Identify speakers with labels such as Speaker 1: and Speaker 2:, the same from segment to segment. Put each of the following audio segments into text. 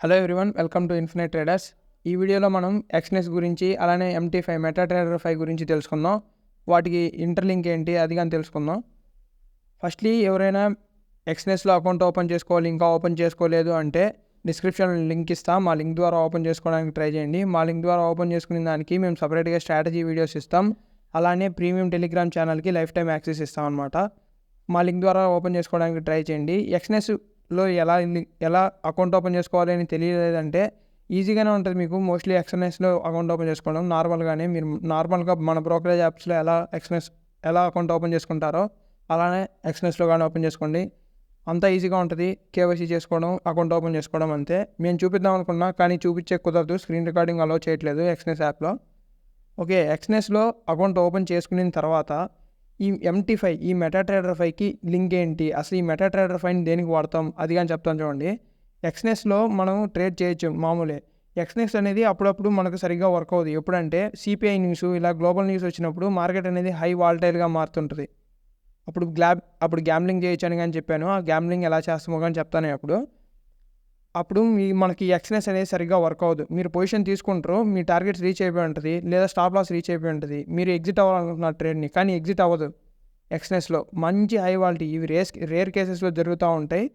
Speaker 1: Hello everyone, welcome to infinite traders. ఈ వీడియోలో మనం ఎక్స్నెస్ గురించి అలానే MT5 మెటాట్రేడర్ 5 గురించి తెలుసుకుందాం. వాటికి ఇంటర్లింక్ ఏంటి అది కానీ తెలుసుకుందాం. ఫస్ట్లీ ఎవరైనా ఎక్స్నెస్లో అకౌంట్ ఓపెన్ చేసుకోవాలి, ఇంకా ఓపెన్ చేసుకోలేదు అంటే డిస్క్రిప్షన్లో లింక్ ఇస్తాం. మా లింక్ ద్వారా ఓపెన్ చేసుకోవడానికి ట్రై చేయండి. మా లింక్ ద్వారా ఓపెన్ చేసుకునే దానికి మేము సపరేట్గా స్ట్రాటజీ వీడియోస్ ఇస్తాం. అలానే ప్రీమియం టెలిగ్రామ్ ఛానల్కి లైఫ్ టైం యాక్సెస్ ఇస్తాం అనమాట. మా లింక్ ద్వారా ఓపెన్ చేసుకోవడానికి ట్రై చేయండి. ఎక్స్నెస్లో ఎలా అకౌంట్ ఓపెన్ చేసుకోవాలి అని తెలియలేదంటే ఈజీగానే ఉంటుంది మీకు. మోస్ట్లీ ఎక్స్నెస్లో అకౌంట్ ఓపెన్ చేసుకోవడం నార్మల్గానే, మీరు నార్మల్గా మన బ్రోకరేజ్ యాప్స్లో ఎలా అకౌంట్ ఓపెన్ చేసుకుంటారో అలానే ఎక్స్నెస్లో కానీ ఓపెన్ చేసుకోండి. అంతా ఈజీగా ఉంటుంది. కేవైసీ చేసుకోవడం, అకౌంట్ ఓపెన్ చేసుకోవడం అంతే. మేము చూపిద్దాం అనుకున్నా కానీ చూపించే కుదరదు, స్క్రీన్ రికార్డింగ్ అలో చేయట్లేదు ఎక్స్నెస్ యాప్లో. ఓకే, ఎక్స్నెస్లో అకౌంట్ ఓపెన్ చేసుకున్న తర్వాత ఈ MT5 ఈ మెటాట్రేడర్ 5కి లింక్ ఏంటి, అసలు ఈ మెటాట్రేడర్ 5ని దేనికి వాడతాం అది కానీ చెప్తాను చూడండి. ఎక్స్నెస్లో మనం ట్రేడ్ చేయొచ్చు మామూలే. ఎక్స్నెస్ అనేది అప్పుడప్పుడు మనకు సరిగ్గా వర్క్ అవుతుంది. ఎప్పుడంటే CPI న్యూస్ ఇలా గ్లోబల్ న్యూస్ వచ్చినప్పుడు మార్కెట్ అనేది హై వాలటైల్గా మారుతుంటుంది. అప్పుడు గ్యాంబ్లింగ్ చేయొచ్చు అని కానీ చెప్పాను. ఆ గ్యాంబ్లింగ్ ఎలా చేస్తామో కానీ చెప్తాను. అప్పుడు మనకి ఎక్స్నెస్ అనేది సరిగ్గా వర్క్ అవ్వదు. మీరు పొజిషన్ తీసుకుంటారు, మీ టార్గెట్స్ రీచ్ అయిపోయి ఉంటుంది, లేదా స్టాప్ లాస్ రీచ్ అయిపోయి ఉంటుంది. మీరు ఎగ్జిట్ అవ్వాలనుకుంటున్నారు ట్రేడ్ని, కానీ ఎగ్జిట్ అవ్వదు. ఎక్స్నెస్లో మంచి హై వాలిటీ, ఇవి రేర్ కేసెస్లో జరుగుతూ ఉంటాయి.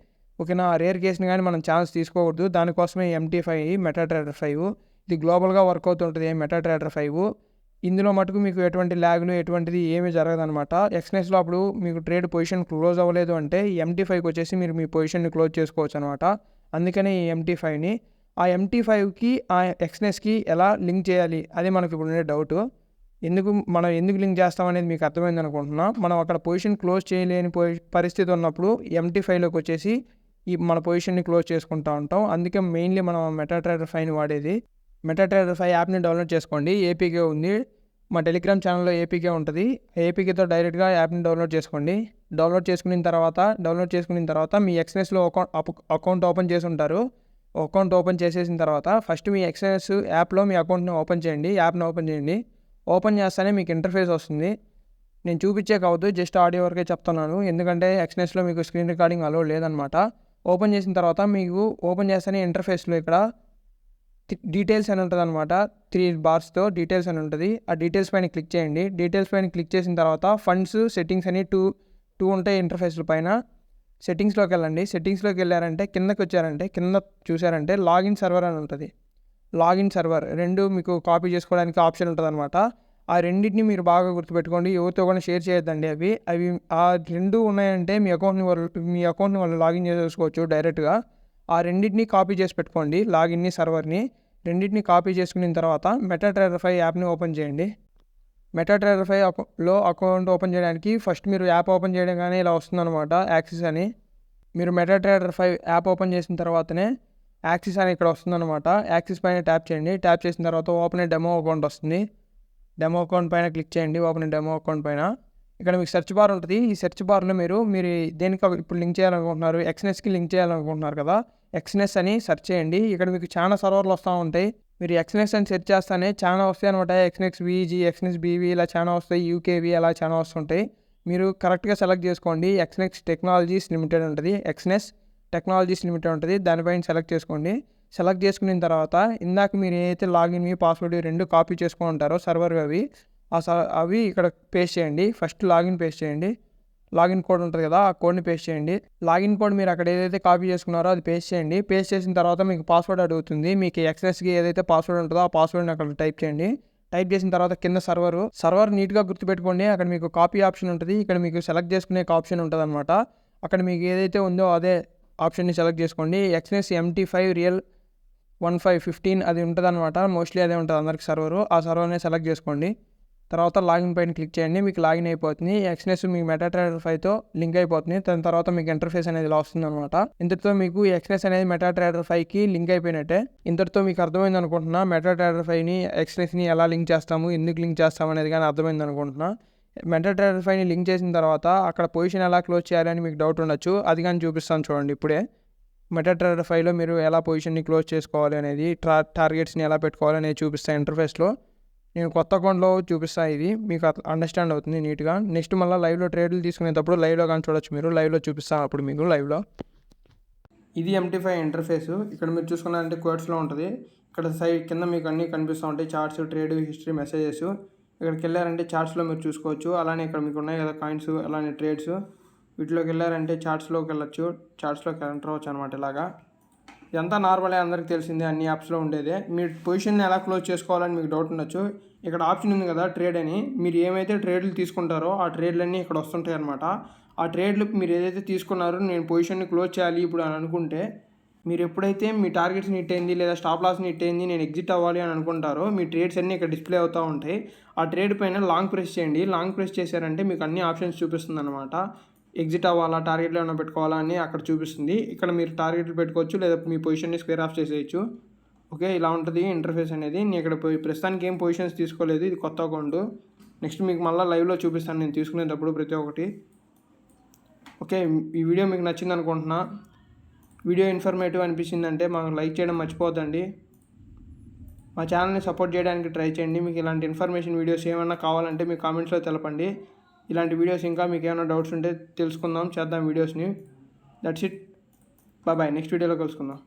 Speaker 1: ఓకేనా, ఆ రేర్ కేసుని కానీ మనం ఛాన్స్ తీసుకోకూడదు. దానికోసమే MT5 మెటాట్రేడర్ 5 ఇది గ్లోబల్గా వర్క్ అవుతుంటుంది. మెటాట్రేడర్ 5 ఇందులో మటుకు మీకు ఎటువంటి ల్యాగ్లు ఎటువంటిది ఏమీ జరగదనమాట. ఎక్స్నెస్లో అప్పుడు మీకు ట్రేడ్ పొజిషన్ క్లోజ్ అవ్వలేదు అంటే MT5కి వచ్చేసి మీరు మీ పొజిషన్ని క్లోజ్ చేసుకోవచ్చు అనమాట. అందుకనే ఈ MT5ని, ఆ MT5కి ఆ ఎక్స్నెస్కి ఎలా లింక్ చేయాలి అది మనకు ఇప్పుడు ఉండే డౌట్. మనం ఎందుకు లింక్ చేస్తామనేది మీకు అర్థమైంది అనుకుంటున్నా. మనం అక్కడ పొజిషన్ క్లోజ్ చేయలేని పరిస్థితి ఉన్నప్పుడు MT5లోకి వచ్చేసి మన పొజిషన్ని క్లోజ్ చేసుకుంటూ ఉంటాం. అందుకే మెయిన్లీ మనం మెటాట్రేడర్ 5ని వాడేది. మెటాట్రేడర్ 5 యాప్ని డౌన్లోడ్ చేసుకోండి. APK ఉంది, మా టెలిగ్రామ్ ఛానల్లో APK ఉంటుంది. APKతో డైరెక్ట్గా యాప్ని డౌన్లోడ్ చేసుకోండి. డౌన్లోడ్ చేసుకున్న తర్వాత మీ ఎక్స్నెస్లో అకౌంట్ ఓపెన్ చేసి ఉంటారు. అకౌంట్ ఓపెన్ చేసేసిన తర్వాత ఫస్ట్ మీ ఎక్స్నెస్ యాప్లో మీ అకౌంట్ని ఓపెన్ చేయండి. యాప్ని ఓపెన్ చేయండి. ఓపెన్ చేస్తేనే మీకు ఇంటర్ఫేస్ వస్తుంది. నేను చూపించే కావద్దు, జస్ట్ ఆడియో వరకే చెప్తున్నాను, ఎందుకంటే ఎక్స్నెస్లో మీకు స్క్రీన్ రికార్డింగ్ అలో లేదనమాట. ఓపెన్ చేసిన తర్వాత మీకు ఓపెన్ చేస్తేనే ఇంటర్ఫేస్లో ఇక్కడ డీటెయిల్స్ అని ఉంటుంది అనమాట. 3 బార్స్తో డీటెయిల్స్ అని ఉంటుంది. ఆ డీటెయిల్స్ పైన క్లిక్ చేయండి. డీటెయిల్స్ పైన క్లిక్ చేసిన తర్వాత ఫండ్స్, సెట్టింగ్స్ అని టూ ఉంటాయి ఇంటర్ఫేస్ల పైన. సెట్టింగ్స్లోకి వెళ్ళండి. సెట్టింగ్స్లోకి వెళ్ళారంటే కిందకి వచ్చారంటే కింద చూసారంటే లాగిన్ సర్వర్ అని ఉంటుంది. లాగిన్ సర్వర్ 2 మీకు కాపీ చేసుకోవడానికి ఆప్షన్ ఉంటుంది అనమాట. ఆ రెండింటిని మీరు బాగా గుర్తుపెట్టుకోండి. ఎవరితో కూడా షేర్ చేయొద్దండి. అవి ఆ 2 ఉన్నాయంటే మీ అకౌంట్ని వాళ్ళు లాగిన్ చేసుకోవచ్చు డైరెక్ట్గా. ఆ రెండింటిని కాపీ చేసి పెట్టుకోండి. లాగిన్ని, సర్వర్ని రెండింటిని కాపీ చేసుకున్న తర్వాత మెటాట్రేడర్ 5 యాప్ని ఓపెన్ చేయండి. మెటాట్రేడర్ 5లో అకౌంట్ ఓపెన్ చేయడానికి ఫస్ట్ మీరు యాప్ ఓపెన్ చేయడంగానే ఇలా వస్తుందన్నమాట, యాక్సిస్ అని. మీరు మెటాట్రేడర్ 5 యాప్ ఓపెన్ చేసిన తర్వాతనే యాక్సిస్ అని ఇక్కడ వస్తుందన్నమాట. యాక్సిస్ పైన ట్యాప్ చేయండి. ట్యాప్ చేసిన తర్వాత ఓపెన్ ఏ డెమో అకౌంట్ వస్తుంది. డెమో అకౌంట్ పైన క్లిక్ చేయండి. ఓపెన్ ఏ డెమో అకౌంట్ పైన ఇక్కడ మీకు సెర్చ్ బార్ ఉంటుంది. ఈ సెర్చ్ బార్లో మీరు దేనికి ఇప్పుడు లింక్ చేయాలనుకుంటున్నారు, ఎక్స్నెస్కి లింక్ చేయాలనుకుంటున్నారు కదా, ఎక్స్నెస్ అని సెర్చ్ చేయండి. ఇక్కడ మీకు చాలా సర్వర్లు వస్తూ ఉంటాయి. మీరు ఎక్స్నెస్ అని సెర్చ్ చేస్తానే చాలా వస్తాయి అనమాట. ఎక్స్నెస్ VG, ఎక్స్నెస్ BV ఇలా చాలా వస్తాయి. UKV అలా చాలా వస్తుంటాయి. మీరు కరెక్ట్గా సెలెక్ట్ చేసుకోండి. ఎక్స్నెస్ టెక్నాలజీస్ లిమిటెడ్ ఉంటుంది. ఎక్స్నెస్ టెక్నాలజీస్ లిమిటెడ్ ఉంటుంది. దానిపైన సెలెక్ట్ చేసుకోండి. సెలెక్ట్ చేసుకున్న తర్వాత ఇందాక మీరు ఏదైతే లాగిన్ పాస్వర్డ్ 2 కాపీ చేసుకొని ఉంటారో సర్వర్ అవి ఇక్కడ పేస్ట్ చేయండి. ఫస్ట్ లాగిన్ పేస్ట్ చేయండి. లాగిన్ కోడ్ ఉంటుంది కదా, ఆ కోడ్ని పేస్ట్ చేయండి. లాగిన్ కోడ్ మీరు అక్కడ ఏదైతే కాపీ చేసుకున్నారో అది పేస్ట్ చేయండి. పేస్ట్ చేసిన తర్వాత మీకు పాస్వర్డ్ అడుగుతుంది. మీకు ఎక్స్నెస్కి ఏదైతే పాస్వర్డ్ ఉంటుందో ఆ పాస్వర్డ్ని అక్కడ టైప్ చేయండి. టైప్ చేసిన తర్వాత కింద సర్వర్ నీట్గా గుర్తుపెట్టుకోండి. అక్కడ మీకు కాపీ ఆప్షన్ ఉంటుంది. ఇక్కడ మీకు సెలెక్ట్ చేసుకునే ఆప్షన్ ఉంటుంది అనమాట. అక్కడ మీకు ఏదైతే ఉందో అదే ఆప్షన్ని సెలెక్ట్ చేసుకోండి. ఎక్స్నెస్ MT5 రియల్ 1515 అది ఉంటుంది అనమాట. మోస్ట్లీ అదే ఉంటుంది అందరికి సర్వరు. ఆ సర్వర్ని సెలెక్ట్ చేసుకోండి. తర్వాత లాగిన్ పైన క్లిక్ చేయండి. మీకు లాగిన్ అయిపోతుంది. ఎక్స్నెస్ మీ మెటాట్రేడర్ 5తో లింక్ అయిపోతుంది. దాని తర్వాత మీకు ఇంటర్ఫేస్ అనేది ఇలా వస్తుంది అనమాట. ఇంతటితో మీకు ఎక్స్నెస్ అనేది మెటాట్రేడర్ 5కి లింక్ అయిపోయినట్టే. ఇంతటితో మీకు అర్థమైంది అనుకుంటున్నా. మెటాట్రేడర్ 5ని ఎక్స్నెస్ని ఎలా లింక్ చేస్తాము, ఎందుకు లింక్ చేస్తాము అనేది కానీ అర్థమైంది అనుకుంటున్నా. మెటాట్రేడర్ 5ని లింక్ చేసిన తర్వాత అక్కడ పొజిషన్ ఎలా క్లోజ్ చేయాలని మీకు డౌట్ ఉండొచ్చు. అది కానీ చూపిస్తాను చూడండి ఇప్పుడే. మెటాట్రేడర్ 5లో మీరు ఎలా పొజిషన్ని క్లోజ్ చేసుకోవాలి అనేది, టార్గెట్స్ని ఎలా పెట్టుకోవాలి అనేది చూపిస్తాను ఇంటర్ఫేస్లో. నేను కొత్త అకౌంట్లో చూపిస్తాను. ఇది మీకు అండర్స్టాండ్ అవుతుంది నీట్గా. నెక్స్ట్ మళ్ళీ లైవ్లో ట్రేడ్లు తీసుకునేటప్పుడు లైవ్లో కానీ చూడొచ్చు మీరు. లైవ్లో చూపిస్తాను అప్పుడు మీకు లైవ్లో. ఇది MT5 ఇంటర్ఫేస్. ఇక్కడ మీరు చూసుకున్నారంటే క్వర్డ్స్లో ఉంటుంది. ఇక్కడ సైడ్ కింద మీకు అన్నీ కనిపిస్తూ ఉంటాయి. Charts, trade history, messages. ఇక్కడికి వెళ్ళారంటే చార్ట్స్లో మీరు చూసుకోవచ్చు. అలానే ఇక్కడ మీకు ఉన్నాయి కదా కాయిన్స్, అలానే ట్రేడ్స్. వీటిలోకి వెళ్ళారంటే చార్ట్స్లోకి వెళ్ళొచ్చు. చార్ట్స్లోకి ఎంటర్ అవ్వచ్చు అనమాట. ఇలాగా ఇదంతా నార్మలే, అందరికీ తెలిసిందే, అన్ని యాప్స్లో ఉండేదే. మీరు పొజిషన్ని ఎలా క్లోజ్ చేసుకోవాలని మీకు డౌట్ ఉండొచ్చు. ఇక్కడ ఆప్షన్ ఉంది కదా ట్రేడ్ అని. మీరు ఏమైతే ట్రేడ్లు తీసుకుంటారో ఆ ట్రేడ్లన్నీ ఇక్కడ వస్తుంటాయి అనమాట. ఆ ట్రేడ్లు మీరు ఏదైతే తీసుకున్నారో నేను పొజిషన్ని క్లోజ్ చేయాలి ఇప్పుడు అని అనుకుంటే, మీరు ఎప్పుడైతే మీ టార్గెట్స్ని హిట్ అయింది లేదా స్టాప్ లాస్ని హిట్ అయింది, నేను ఎగ్జిట్ అవ్వాలి అని అనుకుంటారో, మీ ట్రేడ్స్ అన్నీ ఇక్కడ డిస్ప్లే అవుతూ ఉంటాయి. ఆ ట్రేడ్ పైన లాంగ్ ప్రెస్ చేయండి. లాంగ్ ప్రెస్ చేశారంటే మీకు అన్ని ఆప్షన్స్ చూపిస్తుంది అనమాట. ఎగ్జిట్ అవ్వాలా, టార్గెట్లు ఏమైనా పెట్టుకోవాలా అని అక్కడ చూపిస్తుంది. ఇక్కడ మీరు టార్గెట్లు పెట్టుకోవచ్చు లేదా మీ పొజిషన్ని స్క్వేర్ ఆఫ్ చేసేయచ్చు. ఓకే, ఇలా ఉంటుంది ఇంటర్ఫేస్ అనేది. నేను ఇక్కడ ప్రస్తుతానికి ఏం పొజిషన్స్ తీసుకోలేదు, ఇది కొత్త అకౌంట్. నెక్స్ట్ మీకు మళ్ళీ లైవ్లో చూపిస్తాను నేను తీసుకునేటప్పుడు ప్రతి ఒక్కటి. ఓకే, ఈ వీడియో మీకు నచ్చింది అనుకుంటున్నా. వీడియో ఇన్ఫర్మేటివ్ అనిపించిందంటే మాకు లైక్ చేయడం మర్చిపోద్దండి. మా ఛానల్ని సపోర్ట్ చేయడానికి ట్రై చేయండి. మీకు ఇలాంటి ఇన్ఫర్మేషన్ వీడియోస్ ఏమైనా కావాలంటే మీ కామెంట్స్లో తెలపండి. ఇలాంటి వీడియోస్ ఇంకా మీకు ఏమైనా డౌట్స్ ఉంటే తెలుసుకుందాం, చేద్దాం వీడియోస్ని. That's it, bye. నెక్స్ట్ వీడియోలో కలుసుకుందాం.